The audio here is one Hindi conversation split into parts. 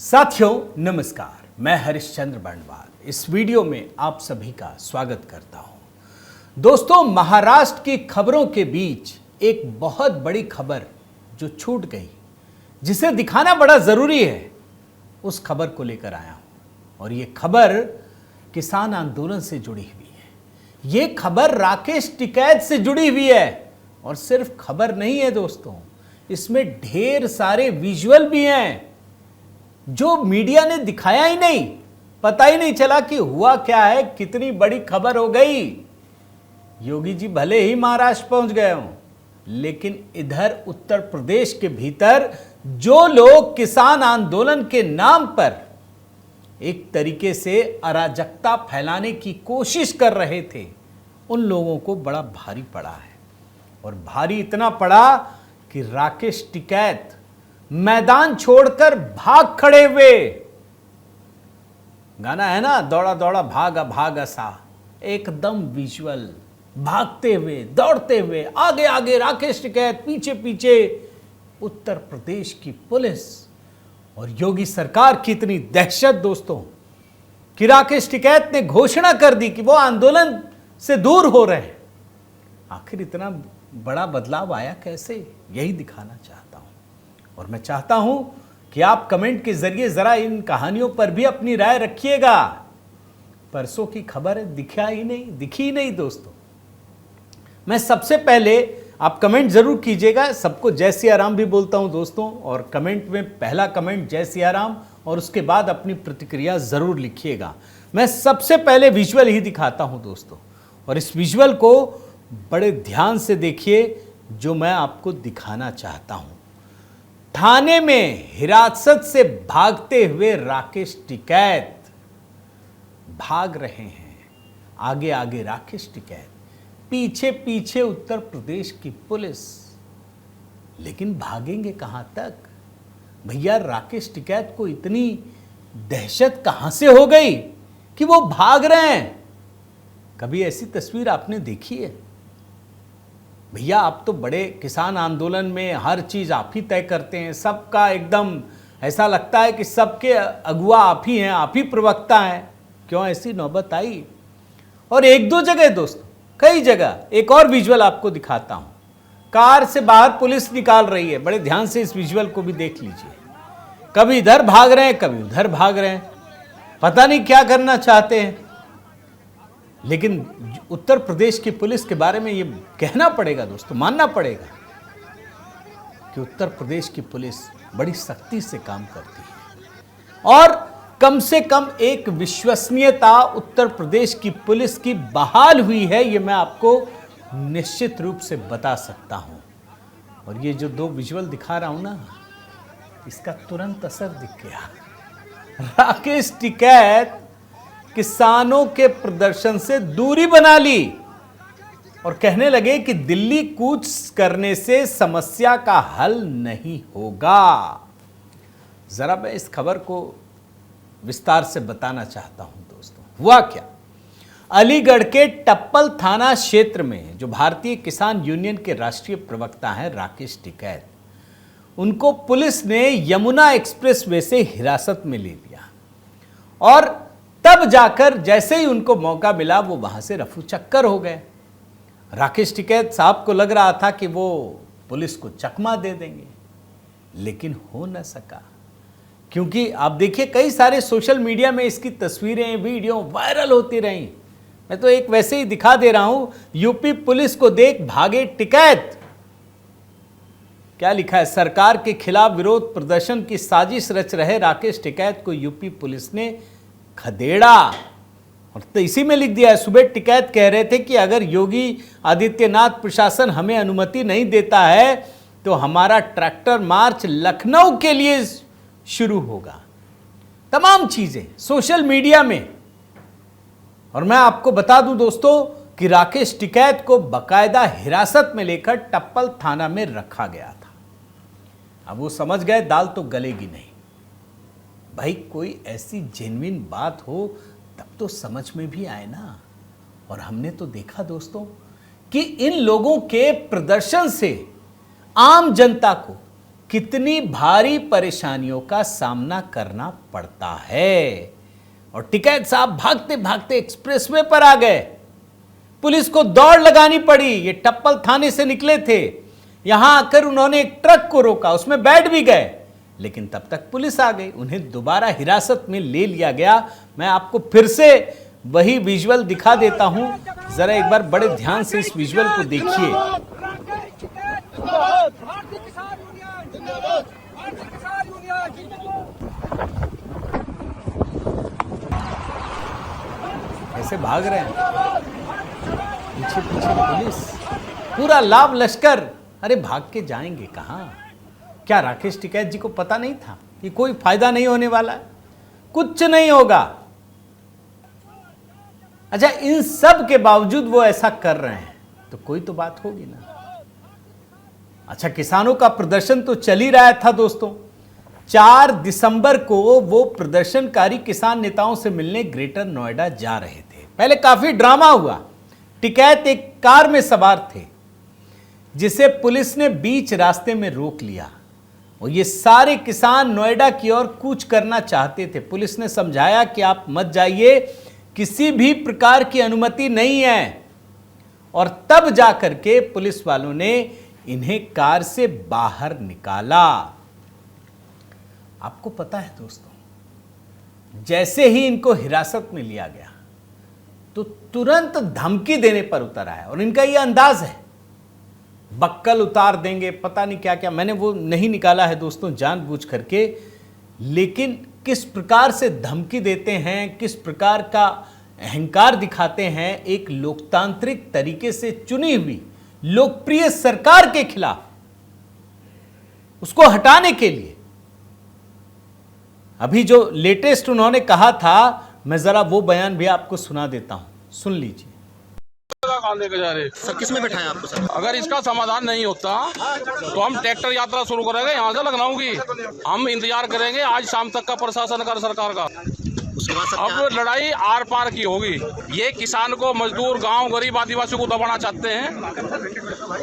साथियों नमस्कार, मैं हरिश्चंद्र बंडवाल इस वीडियो में आप सभी का स्वागत करता हूं। दोस्तों, महाराष्ट्र की खबरों के बीच एक बहुत बड़ी खबर जो छूट गई, जिसे दिखाना बड़ा जरूरी है, उस खबर को लेकर आया हूं। और ये खबर किसान आंदोलन से जुड़ी हुई है। ये खबर राकेश टिकैत से जुड़ी हुई है। और सिर्फ खबर नहीं है दोस्तों, इसमें ढेर सारे विजुअल भी हैं जो मीडिया ने दिखाया ही नहीं। पता ही नहीं चला कि हुआ क्या है, कितनी बड़ी खबर हो गई। योगी जी भले ही महाराष्ट्र पहुंच गए हों, लेकिन इधर उत्तर प्रदेश के भीतर जो लोग किसान आंदोलन के नाम पर एक तरीके से अराजकता फैलाने की कोशिश कर रहे थे, उन लोगों को बड़ा भारी पड़ा है। और भारी इतना पड़ा कि राकेश टिकैत मैदान छोड़कर भाग खड़े हुए। गाना है ना, दौड़ा दौड़ा भागा भागा सा, एकदम विजुअल, भागते हुए दौड़ते हुए, आगे आगे राकेश टिकैत, पीछे पीछे उत्तर प्रदेश की पुलिस। और योगी सरकार की इतनी दहशत दोस्तों कि राकेश टिकैत ने घोषणा कर दी कि वो आंदोलन से दूर हो रहे हैं। आखिर इतना बड़ा बदलाव आया कैसे, यही दिखाना चाहता हूं। और मैं चाहता हूं कि आप कमेंट के जरिए जरा इन कहानियों पर भी अपनी राय रखिएगा। परसों की खबर दिखी ही नहीं दोस्तों। मैं सबसे पहले, आप कमेंट जरूर कीजिएगा। सबको जय सिया राम भी बोलता हूं दोस्तों। और कमेंट में पहला कमेंट जय सिया राम, और उसके बाद अपनी प्रतिक्रिया जरूर लिखिएगा। मैं सबसे पहले विजुअल ही दिखाता हूं दोस्तों, और इस विजुअल को बड़े ध्यान से देखिए जो मैं आपको दिखाना चाहता हूं। थाने में हिरासत से भागते हुए राकेश टिकैत भाग रहे हैं। आगे आगे राकेश टिकैत, पीछे पीछे उत्तर प्रदेश की पुलिस। लेकिन भागेंगे कहां तक भैया? राकेश टिकैत को इतनी दहशत कहां से हो गई कि वो भाग रहे हैं? कभी ऐसी तस्वीर आपने देखी है? भैया, आप तो बड़े किसान आंदोलन में हर चीज़ आप ही तय करते हैं। सबका एकदम ऐसा लगता है कि सबके अगुआ आप ही हैं, आप ही प्रवक्ता हैं। क्यों ऐसी नौबत आई? और एक दो जगह दोस्तों, कई जगह। एक और विजुअल आपको दिखाता हूं। कार से बाहर पुलिस निकाल रही है। बड़े ध्यान से इस विजुअल को भी देख लीजिए। कभी इधर भाग रहे हैं, कभी उधर भाग रहे हैं। पता नहीं क्या करना चाहते हैं। लेकिन उत्तर प्रदेश की पुलिस के बारे में ये कहना पड़ेगा दोस्तों, मानना पड़ेगा कि उत्तर प्रदेश की पुलिस बड़ी सख्ती से काम करती है। और कम से कम एक विश्वसनीयता उत्तर प्रदेश की पुलिस की बहाल हुई है, ये मैं आपको निश्चित रूप से बता सकता हूं। और ये जो दो विजुअल दिखा रहा हूं ना, इसका तुरंत असर दिख गया। राकेश टिकैत किसानों के प्रदर्शन से दूरी बना ली और कहने लगे कि दिल्ली कूच करने से समस्या का हल नहीं होगा। जरा मैं इस खबर को विस्तार से बताना चाहता हूं दोस्तों। हुआ क्या? अलीगढ़ के टप्पल थाना क्षेत्र में जो भारतीय किसान यूनियन के राष्ट्रीय प्रवक्ता हैं राकेश टिकैत, उनको पुलिस ने यमुना एक्सप्रेस वे से हिरासत में ले लिया। और तब जाकर जैसे ही उनको मौका मिला, वो वहां से रफू चक्कर हो गए। राकेश टिकैत साहब को लग रहा था कि वो पुलिस को चकमा दे देंगे, लेकिन हो न सका। क्योंकि आप देखिए, कई सारे सोशल मीडिया में इसकी तस्वीरें, वीडियो वायरल होती रहीं। मैं तो एक वैसे ही दिखा दे रहा हूं। यूपी पुलिस को देख भागे टिकैत। क्या लिखा है? सरकार के खिलाफ विरोध प्रदर्शन की साजिश रच रहे राकेश टिकैत को यूपी पुलिस ने खदेड़ा। और तो इसी में लिख दिया है, सुबह टिकैत कह रहे थे कि अगर योगी आदित्यनाथ प्रशासन हमें अनुमति नहीं देता है तो हमारा ट्रैक्टर मार्च लखनऊ के लिए शुरू होगा। तमाम चीजें सोशल मीडिया में। और मैं आपको बता दूं दोस्तों कि राकेश टिकैत को बकायदा हिरासत में लेकर टप्पल थाना में रखा गया था। अब वो समझ गए दाल तो गलेगी नहीं। भाई, कोई ऐसी जेन्युइन बात हो तब तो समझ में भी आए ना। और हमने तो देखा दोस्तों कि इन लोगों के प्रदर्शन से आम जनता को कितनी भारी परेशानियों का सामना करना पड़ता है। और टिकैत साहब भागते भागते एक्सप्रेसवे पर आ गए। पुलिस को दौड़ लगानी पड़ी। ये टप्पल थाने से निकले थे, यहां आकर उन्होंने एक ट्रक को रोका, उसमें बैठ भी गए, लेकिन तब तक पुलिस आ गई, उन्हें दोबारा हिरासत में ले लिया गया। मैं आपको फिर से वही विजुअल दिखा देता हूं, जरा एक बार बड़े ध्यान से इस विजुअल को देखिए। कैसे भाग रहे हैं, पीछे पीछे पुलिस, पूरा लाभ लश्कर। अरे भाग के जाएंगे कहां? क्या राकेश टिकैत जी को पता नहीं था कि कोई फायदा नहीं होने वाला है, कुछ नहीं होगा? अच्छा, इन सब के बावजूद वो ऐसा कर रहे हैं तो कोई तो बात होगी ना। अच्छा, किसानों का प्रदर्शन तो चल ही रहा था दोस्तों। 4 दिसंबर को वो प्रदर्शनकारी किसान नेताओं से मिलने ग्रेटर नोएडा जा रहे थे। पहले काफी ड्रामा हुआ। टिकैत एक कार में सवार थे जिसे पुलिस ने बीच रास्ते में रोक लिया और ये सारे किसान नोएडा की ओर कूच करना चाहते थे। पुलिस ने समझाया कि आप मत जाइए, किसी भी प्रकार की अनुमति नहीं है। और तब जाकर के पुलिस वालों ने इन्हें कार से बाहर निकाला। आपको पता है दोस्तों, जैसे ही इनको हिरासत में लिया गया तो तुरंत धमकी देने पर उतर आया। और इनका यह अंदाज है, बक्कल उतार देंगे, पता नहीं क्या क्या। मैंने वो नहीं निकाला है दोस्तों जानबूझ करके, लेकिन किस प्रकार से धमकी देते हैं, किस प्रकार का अहंकार दिखाते हैं एक लोकतांत्रिक तरीके से चुनी हुई लोकप्रिय सरकार के खिलाफ, उसको हटाने के लिए। अभी जो लेटेस्ट उन्होंने कहा था, मैं जरा वो बयान भी आपको सुना देता हूं, सुन लीजिए। लेके जा रहे सर, किस में बैठाएं आपको सर? अगर इसका समाधान नहीं होता तो हम ट्रैक्टर यात्रा शुरू करेंगे यहाँ से लखनऊ की। हम इंतजार करेंगे आज शाम तक का प्रशासन का, सरकार का। उसके बाद सर अब लड़ाई आर पार की होगी। ये किसान को, मजदूर, गांव, गरीब आदिवासी को दबाना चाहते हैं,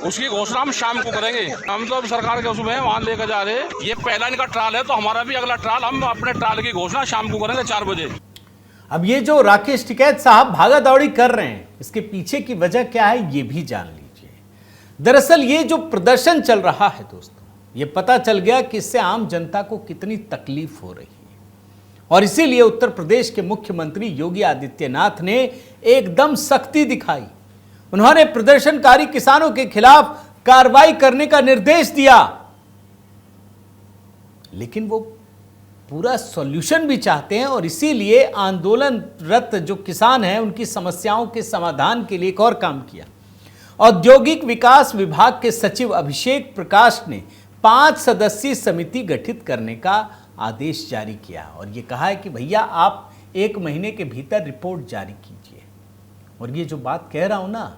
उसकी घोषणा हम शाम को करेंगे। हम तो अब सरकार के उसमें वहाँ लेकर जा रहे। ये पहला इनका ट्रायल है तो हमारा भी अगला ट्रायल, हम अपने ट्रायल की घोषणा शाम को करेंगे 4 बजे। अब ये जो राकेश टिकैत साहब भागा दौड़ी कर रहे हैं, इसके पीछे की वजह क्या है ये भी जान लीजिए। दरअसल ये जो प्रदर्शन चल रहा है दोस्तों, ये पता चल गया कि इससे आम जनता को कितनी तकलीफ हो रही है। और इसीलिए उत्तर प्रदेश के मुख्यमंत्री योगी आदित्यनाथ ने एकदम सख्ती दिखाई। उन्होंने प्रदर्शनकारी किसानों के खिलाफ कार्रवाई करने का निर्देश दिया, लेकिन वो पूरा सॉल्यूशन भी चाहते हैं। और इसीलिए आंदोलनरत जो किसान हैं उनकी समस्याओं के समाधान के लिए एक और काम किया। औद्योगिक विकास विभाग के सचिव अभिषेक प्रकाश ने 5 सदस्यीय समिति गठित करने का आदेश जारी किया और ये कहा है कि भैया आप 1 महीने के भीतर रिपोर्ट जारी कीजिए। और ये जो बात कह रहा हूं ना,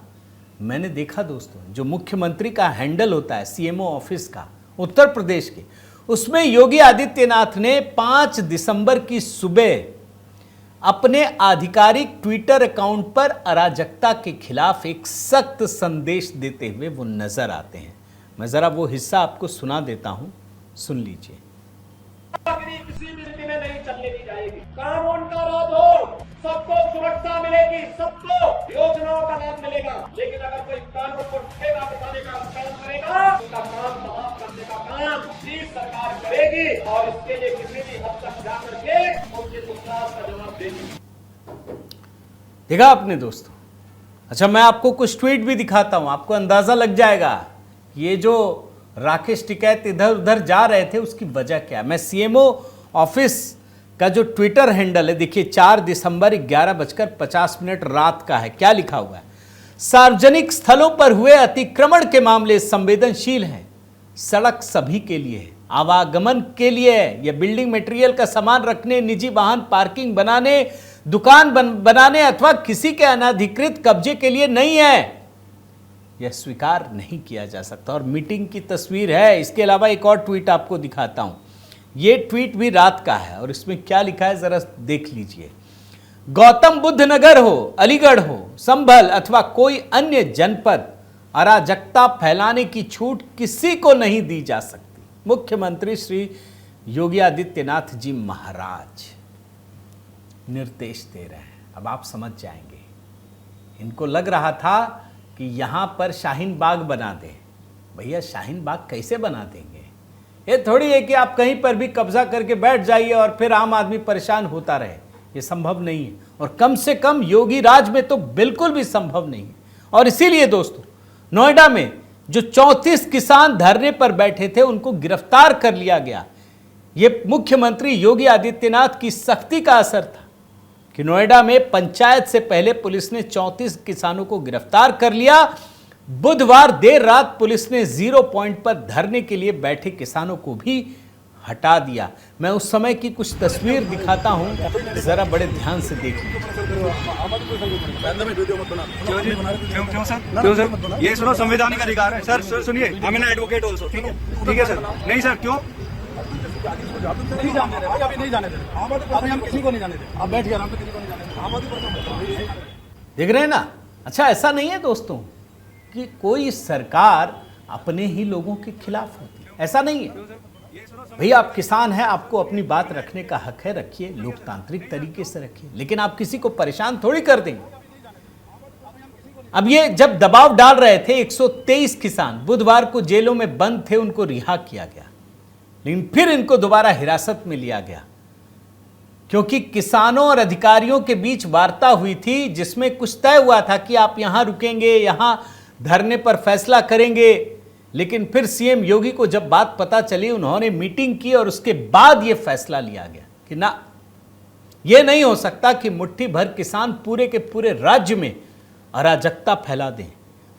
मैंने देखा दोस्तों, जो मुख्यमंत्री का हैंडल होता है सीएमओ ऑफिस का उत्तर प्रदेश के, उसमें योगी आदित्यनाथ ने 5 दिसंबर की सुबह अपने आधिकारिक ट्विटर अकाउंट पर अराजकता के खिलाफ एक सख्त संदेश देते हुए वो नजर आते हैं। मैं जरा वो हिस्सा आपको सुना देता हूं, सुन लीजिए। किसी भी स्थिति में नहीं चलने दी जाएगी। कानून का राज हो, सबको सुरक्षा मिलेगी, सबको योजनाओं का लाभ मिलेगा। लेकिन अगर कोई कानून को ठेका बताने का काम करेगा, उसका काम समाप्त करने का काम ही सरकार करेगी और इसके लिए किसी भी हद तक जाकर के उनके दुष्टाप का जवाब देगी। देखा आपने दोस्तों। अच्छा, मैं आपको कुछ ट्वीट भी दिखाता हूं, आपको अंदाजा लग जाएगा ये जो राकेश टिकैत इधर उधर जा रहे थे उसकी वजह क्या है। मैं सीएमओ ऑफिस का जो ट्विटर हैंडल है, देखिए 4 दिसंबर 11:50 रात का है। क्या लिखा हुआ है? सार्वजनिक स्थलों पर हुए अतिक्रमण के मामले संवेदनशील हैं। सड़क सभी के लिए है, आवागमन के लिए है। यह बिल्डिंग मटेरियल का सामान रखने, निजी वाहन पार्किंग बनाने, दुकान बनाने अथवा किसी के अनधिकृत कब्जे के लिए नहीं है। यह स्वीकार नहीं किया जा सकता। और मीटिंग की तस्वीर है। इसके अलावा एक और ट्वीट आपको दिखाता हूं। यह ट्वीट भी रात का है और इसमें क्या लिखा है जरा देख लीजिए। गौतम बुद्ध नगर हो, अलीगढ़ हो, संभल अथवा कोई अन्य जनपद, अराजकता फैलाने की छूट किसी को नहीं दी जा सकती। मुख्यमंत्री श्री योगी आदित्यनाथ जी महाराज निर्देश दे रहे हैं। अब आप समझ जाएंगे, इनको लग रहा था कि यहां पर शाहीन बाग बना दें। भैया शाहीन बाग कैसे बना देंगे? ये थोड़ी है कि आप कहीं पर भी कब्जा करके बैठ जाइए और फिर आम आदमी परेशान होता रहे। ये संभव नहीं है, और कम से कम योगी राज में तो बिल्कुल भी संभव नहीं है। और इसीलिए दोस्तों, नोएडा में जो 34 किसान धरने पर बैठे थे उनको गिरफ्तार कर लिया गया। ये मुख्यमंत्री योगी आदित्यनाथ की सख्ती का असर था कि नोएडा में पंचायत से पहले पुलिस ने 34 किसानों को गिरफ्तार कर लिया। बुधवार देर रात पुलिस ने 0 पॉइंट पर धरने के लिए बैठे किसानों को भी हटा दिया। मैं उस समय की कुछ तस्वीर दिखाता हूं, जरा बड़े ध्यान से देखिए। क्यों सर? ये सुनो, संवैधानिक अधिकार है सर। सर सुनिए, I am an advocate also. ठीक है सर। नहीं सर, क्यों नहीं जाने दे रहे? अभी नहीं जाने दे रहे। अभी हम किसी को नहीं जाने दे रहे। आप बैठ गए, हम तो किसी को नहीं जाने दे। देख रहे हैं ना? अच्छा, ऐसा नहीं है दोस्तों कि कोई सरकार अपने ही लोगों के खिलाफ होती है, ऐसा नहीं है। भैया आप किसान हैं, आपको अपनी बात रखने का हक है, रखिए, लोकतांत्रिक तरीके से रखिए, लेकिन आप किसी को परेशान थोड़ी कर देंगे। अब ये जब दबाव डाल रहे थे, 123 किसान बुधवार को जेलों में बंद थे, उनको रिहा किया गया, लेकिन फिर इनको दोबारा हिरासत में लिया गया क्योंकि किसानों और अधिकारियों के बीच वार्ता हुई थी जिसमें कुछ तय हुआ था कि आप यहां रुकेंगे, यहां धरने पर फैसला करेंगे। लेकिन फिर सीएम योगी को जब बात पता चली, उन्होंने मीटिंग की और उसके बाद यह फैसला लिया गया कि ना, यह नहीं हो सकता कि मुट्ठी भर किसान पूरे के पूरे राज्य में अराजकता फैला दें,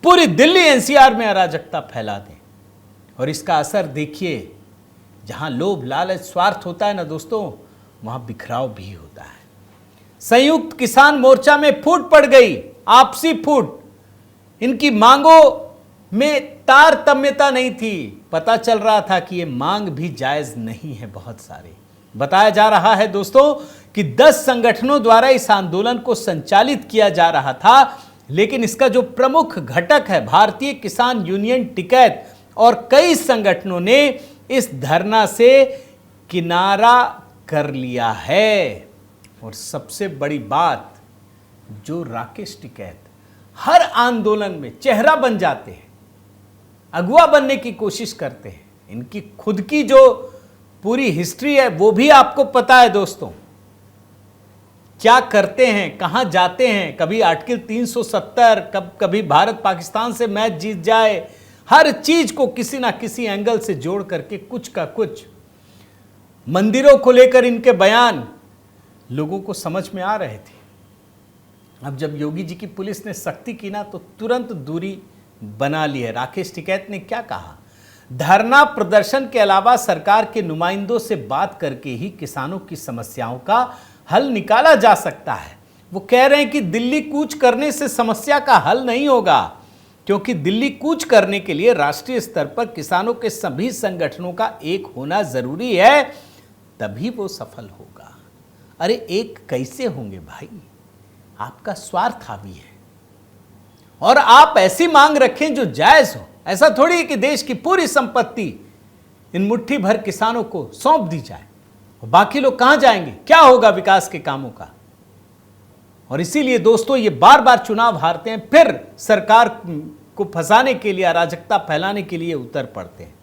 पूरी दिल्ली एनसीआर में अराजकता फैला दें। और इसका असर देखिए, जहां लोभ लालच स्वार्थ होता है ना दोस्तों, वहां बिखराव भी होता है। संयुक्त किसान मोर्चा में फूट पड़ गई, आपसी फूट। इनकी मांगों में तारतम्यता नहीं थी। पता चल रहा था कि ये मांग भी जायज नहीं है। बहुत सारे बताया जा रहा है दोस्तों कि 10 संगठनों द्वारा इस आंदोलन को संचालित किया जा रहा था, लेकिन इसका जो प्रमुख घटक है भारतीय किसान यूनियन टिकैत और कई संगठनों ने इस धरना से किनारा कर लिया है। और सबसे बड़ी बात, जो राकेश टिकैत हर आंदोलन में चेहरा बन जाते हैं, अगुआ बनने की कोशिश करते हैं, इनकी खुद की जो पूरी हिस्ट्री है वो भी आपको पता है दोस्तों। क्या करते हैं, कहां जाते हैं, कभी आर्टिकल 370, कभी भारत पाकिस्तान से मैच जीत जाए, हर चीज को किसी ना किसी एंगल से जोड़ करके कुछ का कुछ। मंदिरों को लेकर इनके बयान लोगों को समझ में आ रहे थे। अब जब योगी जी की पुलिस ने सख्ती की ना, तो तुरंत दूरी बना ली है। राकेश टिकैत ने क्या कहा? धरना प्रदर्शन के अलावा सरकार के नुमाइंदों से बात करके ही किसानों की समस्याओं का हल निकाला जा सकता है। वो कह रहे हैं कि दिल्ली कूच करने से समस्या का हल नहीं होगा, क्योंकि दिल्ली कूच करने के लिए राष्ट्रीय स्तर पर किसानों के सभी संगठनों का एक होना जरूरी है, तभी वो सफल होगा। अरे एक कैसे होंगे भाई? आपका स्वार्थ हावी है और आप ऐसी मांग रखें जो जायज हो। ऐसा थोड़ी है कि देश की पूरी संपत्ति इन मुट्ठी भर किसानों को सौंप दी जाए और बाकी लोग कहां जाएंगे? क्या होगा विकास के कामों का? और इसीलिए दोस्तों, ये बार बार चुनाव हारते हैं, फिर सरकार को फंसाने के लिए, अराजकता फैलाने के लिए उतर पड़ते हैं।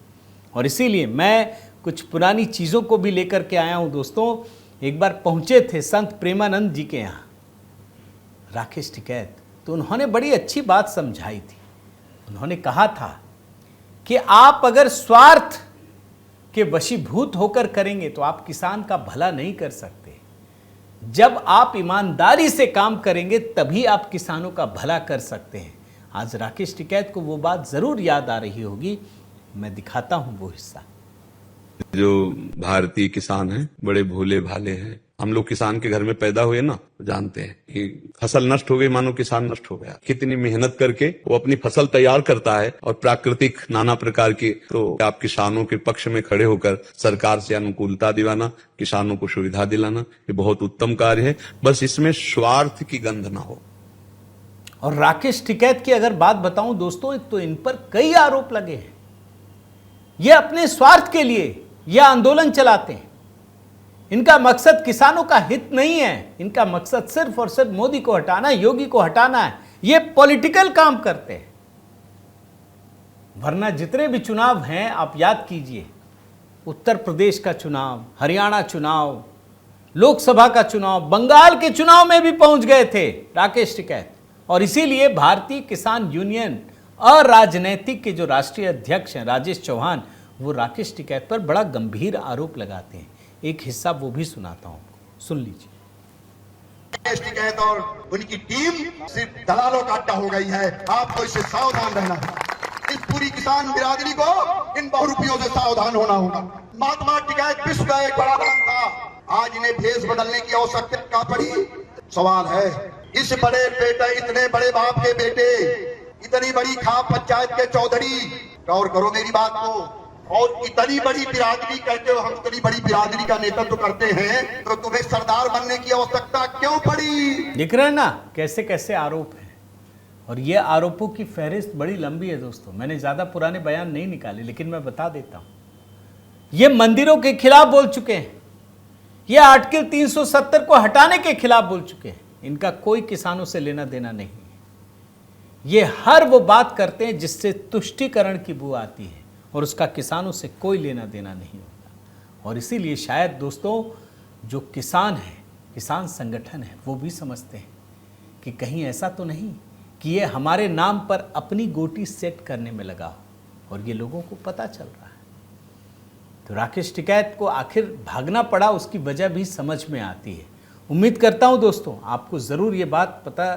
और इसीलिए मैं कुछ पुरानी चीजों को भी लेकर के आया हूं दोस्तों। एक बार पहुंचे थे संत प्रेमानंद जी के यहां राकेश टिकैत, तो उन्होंने बड़ी अच्छी बात समझाई थी। उन्होंने कहा था कि आप अगर स्वार्थ के वशीभूत होकर करेंगे तो आप किसान का भला नहीं कर सकते। जब आप ईमानदारी से काम करेंगे तभी आप किसानों का भला कर सकते हैं। आज राकेश टिकैत को वो बात जरूर याद आ रही होगी। मैं दिखाता हूं वो हिस्सा। जो भारतीय किसान हैं बड़े भोले भाले हैं। हम लोग किसान के घर में पैदा हुए ना, तो जानते हैं कि फसल नष्ट हो गई मानो किसान नष्ट हो गया। कितनी मेहनत करके वो अपनी फसल तैयार करता है और प्राकृतिक नाना प्रकार की, तो आप किसानों के पक्ष में खड़े होकर सरकार से अनुकूलता दिलाना, किसानों को सुविधा दिलाना, ये बहुत उत्तम कार्य है। बस इसमें स्वार्थ की गंध ना हो। और राकेश टिकैत की अगर बात बताऊं दोस्तों, तो इन पर कई आरोप लगे हैं। ये अपने स्वार्थ के लिए यह आंदोलन चलाते हैं। इनका मकसद किसानों का हित नहीं है, इनका मकसद सिर्फ और सिर्फ मोदी को हटाना, योगी को हटाना है। ये पॉलिटिकल काम करते हैं। वरना जितने भी चुनाव हैं आप याद कीजिए, उत्तर प्रदेश का चुनाव, हरियाणा चुनाव, लोकसभा का चुनाव, बंगाल के चुनाव में भी पहुंच गए थे राकेश टिकैत। और इसीलिए भारतीय किसान यूनियन अराजनैतिक के जो राष्ट्रीय अध्यक्ष हैं राजेश चौहान, वो राकेश टिकैत पर बड़ा गंभीर आरोप लगाते हैं। एक हिस्सा वो भी सुनाता हूं, सुन लीजिए। राकेश टिकैत और उनकी टीम सिर्फ दलालों का अड्डा हो गई है, आपको इससे सावधान रहना है। इस पूरी किसान बिरादरी को इन बहुरूपियों से सावधान होना होगा। महात्मा टिकैत विश्व का एक बड़ा नाम था, आज इन्हें भेष बदलने की आवश्यकता पड़ी। सवाल है, इस बड़े बेटे, इतने बड़े बाप के बेटे, इतनी बड़ी खाप पंचायत के चौधरी, गौर करो मेरी बात को, और इतनी बड़ी बिरादरी कहते हो, हम इतनी बड़ी बिरादरी का नेतृत्व करते हैं, तो तुम्हें सरदार बनने की आवश्यकता क्यों पड़ी? दिख रहा है ना कैसे कैसे आरोप है। और ये आरोपों की फहरिस्त बड़ी लंबी है दोस्तों। मैंने ज्यादा पुराने बयान नहीं निकाले, लेकिन मैं बता देता हूं। ये मंदिरों के खिलाफ बोल चुके हैं, ये आर्टिकल 370 को हटाने के खिलाफ बोल चुके हैं। इनका कोई किसानों से लेना देना नहीं है। ये हर वो बात करते हैं जिससे तुष्टीकरण की बू आती है, और उसका किसानों से कोई लेना देना नहीं होता। और इसीलिए शायद दोस्तों जो किसान है, किसान संगठन है, वो भी समझते हैं कि कहीं ऐसा तो नहीं कि ये हमारे नाम पर अपनी गोटी सेट करने में लगा हो, और ये लोगों को पता चल रहा है। तो राकेश टिकैत को आखिर भागना पड़ा, उसकी वजह भी समझ में आती है। उम्मीद करता हूँ दोस्तों आपको ज़रूर ये बात पता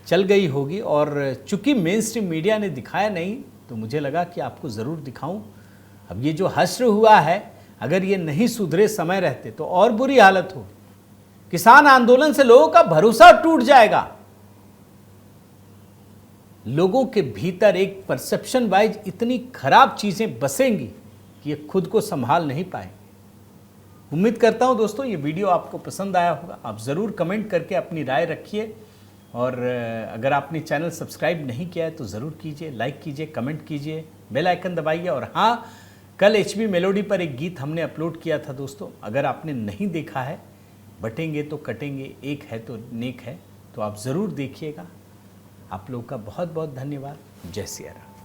चल गई होगी, और चूंकि मेन स्ट्रीम मीडिया ने दिखाया नहीं तो मुझे लगा कि आपको ज़रूर दिखाऊं। अब ये जो हश्र हुआ है, अगर ये नहीं सुधरे समय रहते तो और बुरी हालत हो। किसान आंदोलन से लोगों का भरोसा टूट जाएगा। लोगों के भीतर एक परसेप्शन वाइज इतनी खराब चीज़ें बसेंगी कि ये खुद को संभाल नहीं पाएंगे। उम्मीद करता हूं दोस्तों ये वीडियो आपको पसंद आया होगा। आप ज़रूर कमेंट करके अपनी राय रखिए, और अगर आपने चैनल सब्सक्राइब नहीं किया है तो ज़रूर कीजिए, लाइक कीजिए, कमेंट कीजिए, बेल आइकन दबाइए। और हाँ, कल HB मेलोडी पर एक गीत हमने अपलोड किया था दोस्तों, अगर आपने नहीं देखा है, बटेंगे तो कटेंगे, एक है तो नेक है, तो आप ज़रूर देखिएगा। आप लोग का बहुत बहुत धन्यवाद। जय सिया राम।